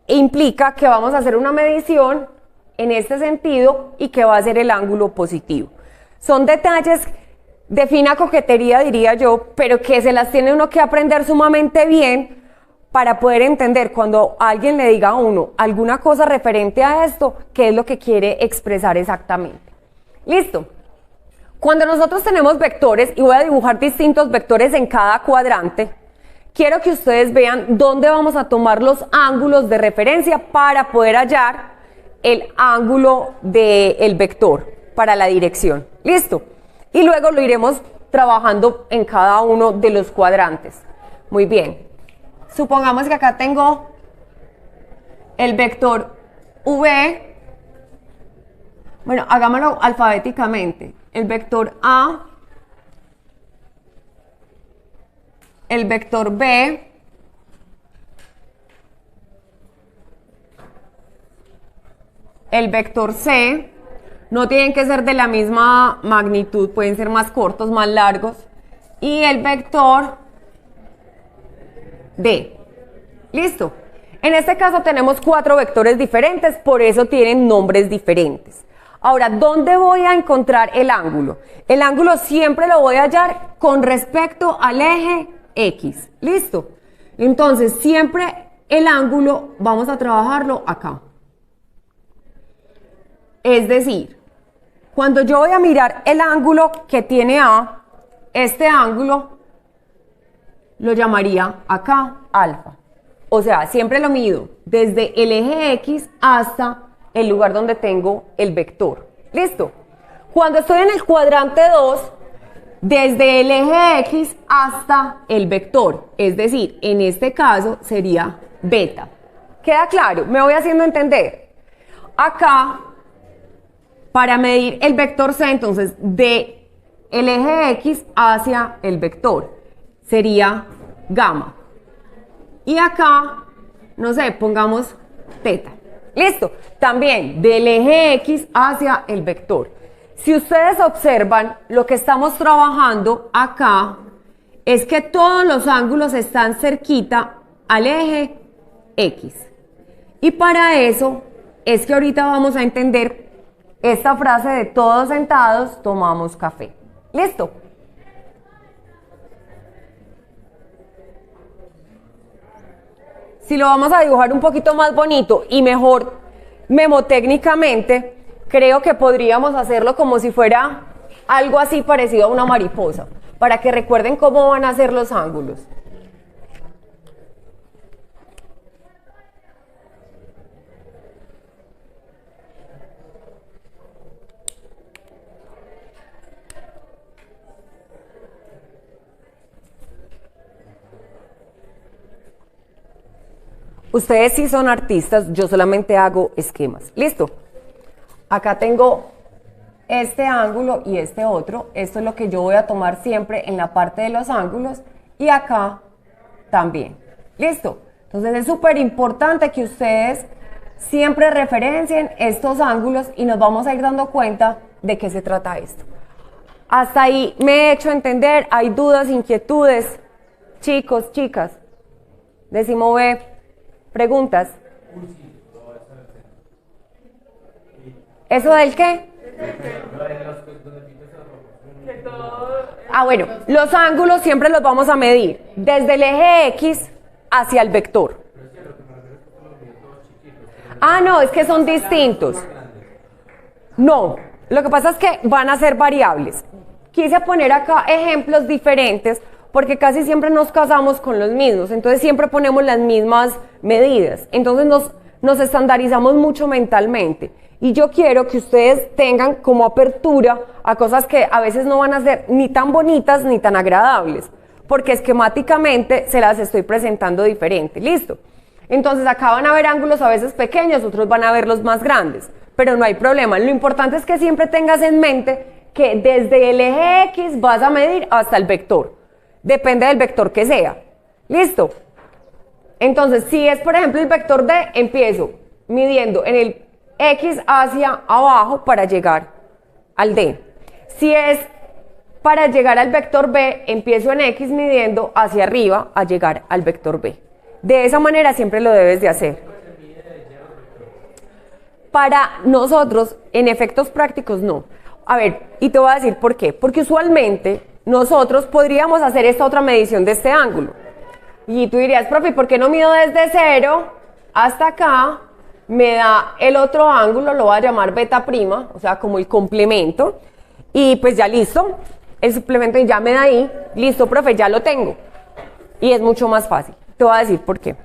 implica que vamos a hacer una medición en este sentido y que va a ser el ángulo positivo. Son detalles de fina coquetería, diría yo, pero que se las tiene uno que aprender sumamente bien para poder entender cuando alguien le diga a uno alguna cosa referente a esto, qué es lo que quiere expresar exactamente. ¿Listo? Cuando nosotros tenemos vectores, y voy a dibujar distintos vectores en cada cuadrante, quiero que ustedes vean dónde vamos a tomar los ángulos de referencia para poder hallar el ángulo del vector para la dirección. ¿Listo? Y luego lo iremos trabajando en cada uno de los cuadrantes. Muy bien. Supongamos que acá tengo el vector V. Bueno, hagámoslo alfabéticamente. El vector A, el vector B, el vector C. No tienen que ser de la misma magnitud, pueden ser más cortos, más largos. Y el vector D. ¿Listo? En este caso tenemos 4 vectores diferentes, por eso tienen nombres diferentes. Ahora, ¿dónde voy a encontrar el ángulo? El ángulo siempre lo voy a hallar con respecto al eje X. ¿Listo? Entonces, siempre el ángulo vamos a trabajarlo acá. Es decir, cuando yo voy a mirar el ángulo que tiene A, este ángulo lo llamaría acá alfa. O sea, siempre lo mido desde el eje X hasta el lugar donde tengo el vector. ¿Listo? Cuando estoy en el cuadrante 2, desde el eje X hasta el vector, es decir, en este caso sería beta. ¿Queda claro? ¿Me voy haciendo entender? Acá, para medir el vector C, entonces, de el eje X hacia el vector, sería gamma. Y acá, no sé, pongamos teta. ¿Listo? También del eje X hacia el vector. Si ustedes observan, lo que estamos trabajando acá es que todos los ángulos están cerquita al eje X. Y para eso es que ahorita vamos a entender esta frase de todos sentados tomamos café. ¿Listo? Si lo vamos a dibujar un poquito más bonito y mejor memotécnicamente, creo que podríamos hacerlo como si fuera algo así parecido a una mariposa, para que recuerden cómo van a ser los ángulos. Ustedes sí son artistas, yo solamente hago esquemas. ¿Listo? Acá tengo este ángulo y este otro. Esto es lo que yo voy a tomar siempre en la parte de los ángulos y acá también. ¿Listo? Entonces es súper importante que ustedes siempre referencien estos ángulos y nos vamos a ir dando cuenta de qué se trata esto. Hasta ahí me he hecho entender. ¿Hay dudas, inquietudes? Chicos, chicas. Décimo B, preguntas. ¿Eso del qué? Ah, bueno, los ángulos siempre los vamos a medir desde el eje X hacia el vector. Ah, no, es que son distintos. No, lo que pasa es que van a ser variables. Quise poner acá ejemplos diferentes porque casi siempre nos casamos con los mismos, entonces siempre ponemos las mismas medidas, entonces nos estandarizamos mucho mentalmente. Y yo quiero que ustedes tengan como apertura a cosas que a veces no van a ser ni tan bonitas ni tan agradables, porque esquemáticamente se las estoy presentando diferente. ¿Listo? Entonces acá van a ver ángulos a veces pequeños, otros van a ver los más grandes, pero no hay problema. Lo importante es que siempre tengas en mente que desde el eje X vas a medir hasta el vector. Depende del vector que sea. ¿Listo? Entonces, si es por ejemplo el vector D, empiezo midiendo en el X hacia abajo para llegar al D. Si es para llegar al vector B, empiezo en X midiendo hacia arriba a llegar al vector B. De esa manera siempre lo debes de hacer. Para nosotros, en efectos prácticos, no. A ver, y te voy a decir por qué. Porque usualmente nosotros podríamos hacer esta otra medición de este ángulo. Y tú dirías, profe, ¿por qué no mido desde 0 hasta acá? Me da el otro ángulo, lo voy a llamar beta prima, o sea, como el complemento. Y pues ya listo, el suplemento ya me da ahí. Listo, profe, ya lo tengo. Y es mucho más fácil. Te voy a decir por qué.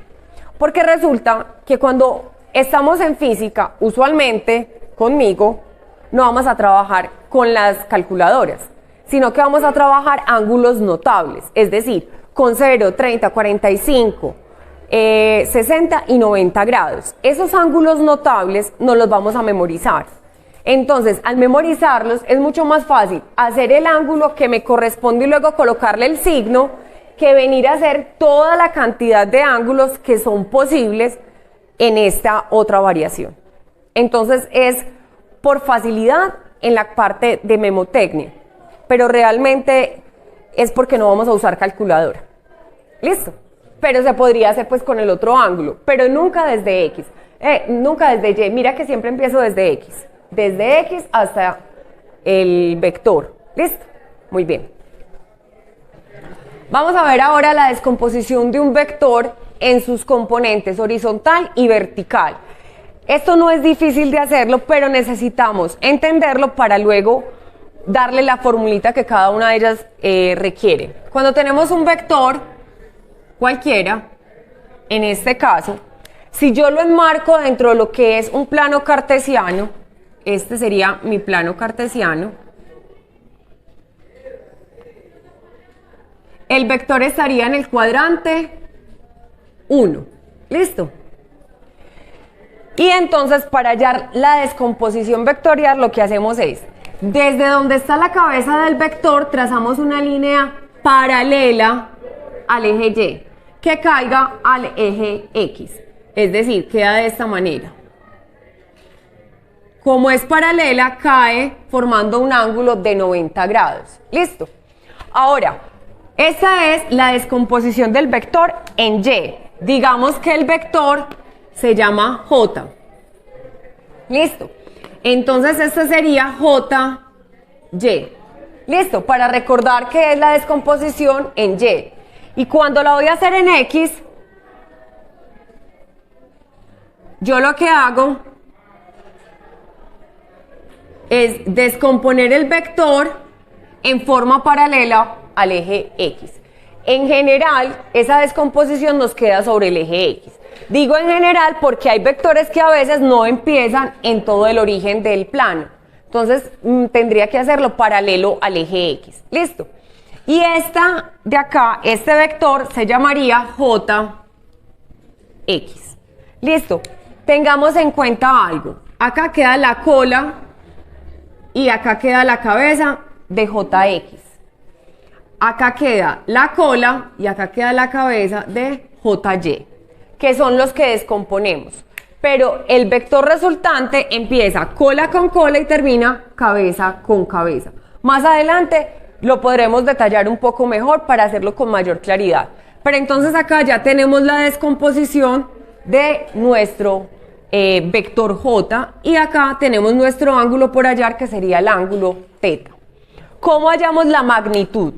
Porque resulta que cuando estamos en física, usualmente conmigo, no vamos a trabajar con las calculadoras, sino que vamos a trabajar ángulos notables, es decir, con 0, 30, 45, 60 y 90 grados. Esos ángulos notables nos los vamos a memorizar. Entonces, al memorizarlos, es mucho más fácil hacer el ángulo que me corresponde y luego colocarle el signo, que venir a hacer toda la cantidad de ángulos que son posibles en esta otra variación. Entonces, es por facilidad en la parte de memotecnia, pero realmente es porque no vamos a usar calculadora. ¿Listo? Pero se podría hacer pues con el otro ángulo, pero nunca desde X, nunca desde Y. Mira que siempre empiezo desde X, desde X hasta el vector. ¿Listo? Muy bien. Vamos a ver ahora la descomposición de un vector en sus componentes horizontal y vertical. Esto no es difícil de hacerlo, pero necesitamos entenderlo para luego darle la formulita que cada una de ellas requiere. Cuando tenemos un vector cualquiera, en este caso, si yo lo enmarco dentro de lo que es un plano cartesiano, este sería mi plano cartesiano, el vector estaría en el cuadrante 1. ¿Listo? Y entonces para hallar la descomposición vectorial lo que hacemos es, desde donde está la cabeza del vector, trazamos una línea paralela al eje Y, que caiga al eje X. Es decir, queda de esta manera. Como es paralela, cae formando un ángulo de 90 grados. ¿Listo? Ahora, esta es la descomposición del vector en Y. Digamos que el vector se llama J. ¿Listo? Entonces este sería JY. ¿Listo? Para recordar que es la descomposición en Y. Y cuando la voy a hacer en X, yo lo que hago es descomponer el vector en forma paralela al eje X. En general, esa descomposición nos queda sobre el eje X. Digo en general porque hay vectores que a veces no empiezan en todo el origen del plano. Entonces, tendría que hacerlo paralelo al eje X. ¿Listo? Y esta de acá, este vector se llamaría JX. Listo, tengamos en cuenta algo. Acá queda la cola y acá queda la cabeza de JX. Acá queda la cola y acá queda la cabeza de JY, que son los que descomponemos. Pero el vector resultante empieza cola con cola y termina cabeza con cabeza. Más adelante lo podremos detallar un poco mejor para hacerlo con mayor claridad. Pero entonces acá ya tenemos la descomposición de nuestro vector J y acá tenemos nuestro ángulo por hallar, que sería el ángulo θ. ¿Cómo hallamos la magnitud?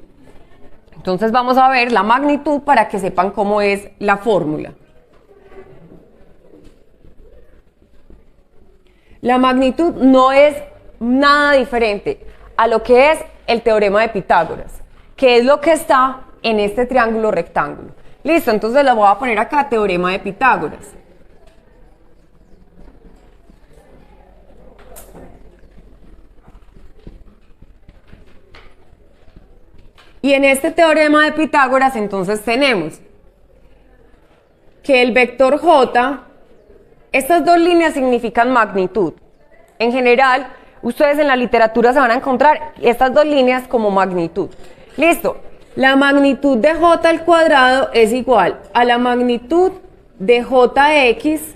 Entonces vamos a ver la magnitud para que sepan cómo es la fórmula. La magnitud no es nada diferente a lo que es el teorema de Pitágoras, que es lo que está en este triángulo rectángulo. Listo, entonces le voy a poner acá teorema de Pitágoras. Y en este teorema de Pitágoras entonces tenemos que el vector J, estas dos líneas significan magnitud. En general, ustedes en la literatura se van a encontrar estas dos líneas como magnitud. Listo, la magnitud de J al cuadrado es igual a la magnitud de JX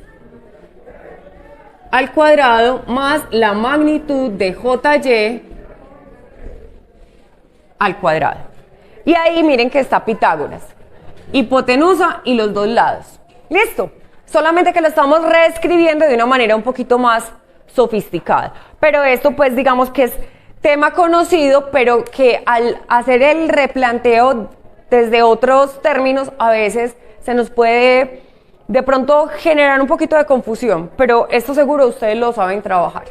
al cuadrado más la magnitud de JY al cuadrado. Y ahí miren que está Pitágoras, hipotenusa y los dos lados. Listo, solamente que lo estamos reescribiendo de una manera un poquito más sofisticada. Pero esto pues digamos que es tema conocido, pero que al hacer el replanteo desde otros términos a veces se nos puede de pronto generar un poquito de confusión, pero esto seguro ustedes lo saben trabajar.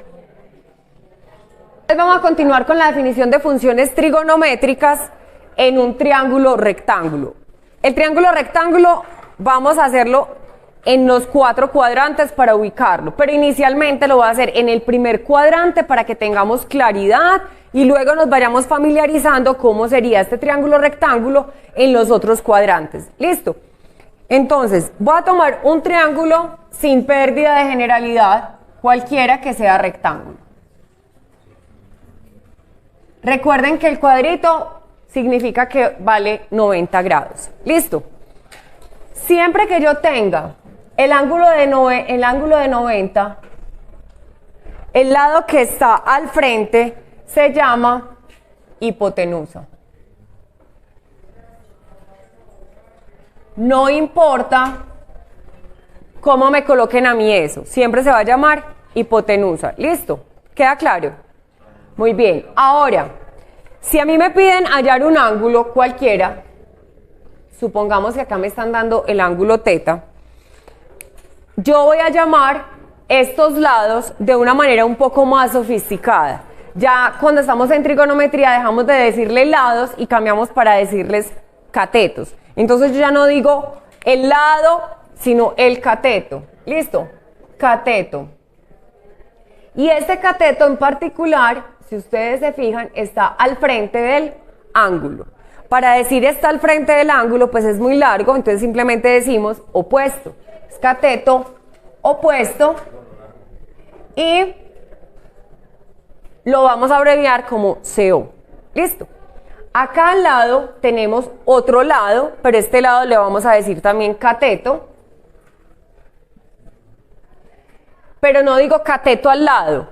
Vamos a continuar con la definición de funciones trigonométricas en un triángulo rectángulo. El triángulo rectángulo vamos a hacerlo en los 4 cuadrantes para ubicarlo, pero inicialmente lo voy a hacer en el primer cuadrante para que tengamos claridad y luego nos vayamos familiarizando cómo sería este triángulo rectángulo en los otros cuadrantes. ¿Listo? Entonces, voy a tomar un triángulo sin pérdida de generalidad, cualquiera que sea rectángulo. Recuerden que el cuadrito significa que vale 90 grados. ¿Listo? Siempre que yo tenga el ángulo de 90, el lado que está al frente se llama hipotenusa. No importa cómo me coloquen a mí eso, siempre se va a llamar hipotenusa. ¿Listo? ¿Queda claro? Muy bien. Ahora, si a mí me piden hallar un ángulo cualquiera, supongamos que acá me están dando el ángulo θ, yo voy a llamar estos lados de una manera un poco más sofisticada. Ya cuando estamos en trigonometría dejamos de decirle lados y cambiamos para decirles catetos. Entonces yo ya no digo el lado, sino el cateto. ¿Listo? Cateto. Y este cateto en particular, si ustedes se fijan, está al frente del ángulo. Para decir está al frente del ángulo, pues es muy largo, entonces simplemente decimos opuesto. Es cateto opuesto y lo vamos a abreviar como CO. ¿Listo? Acá al lado tenemos otro lado, pero este lado le vamos a decir también cateto. Pero no digo cateto al lado,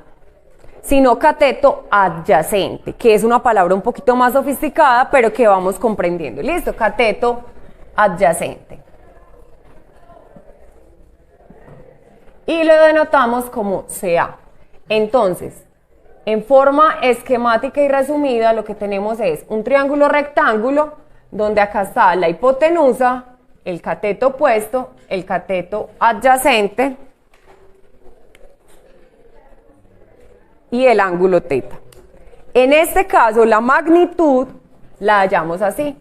sino cateto adyacente, que es una palabra un poquito más sofisticada, pero que vamos comprendiendo. ¿Listo? Cateto adyacente. Y lo denotamos como CA. Entonces, en forma esquemática y resumida, lo que tenemos es un triángulo rectángulo, donde acá está la hipotenusa, el cateto opuesto, el cateto adyacente y el ángulo θ. En este caso, la magnitud la hallamos así.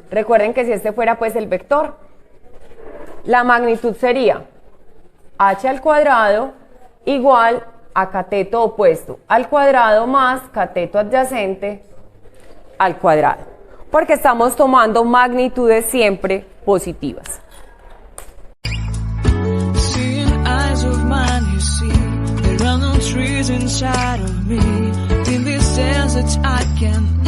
Recuerden que si este fuera pues el vector, la magnitud sería h al cuadrado igual a cateto opuesto al cuadrado más cateto adyacente al cuadrado. porque estamos tomando magnitudes siempre positivas.
Trees inside of me. In this desert I can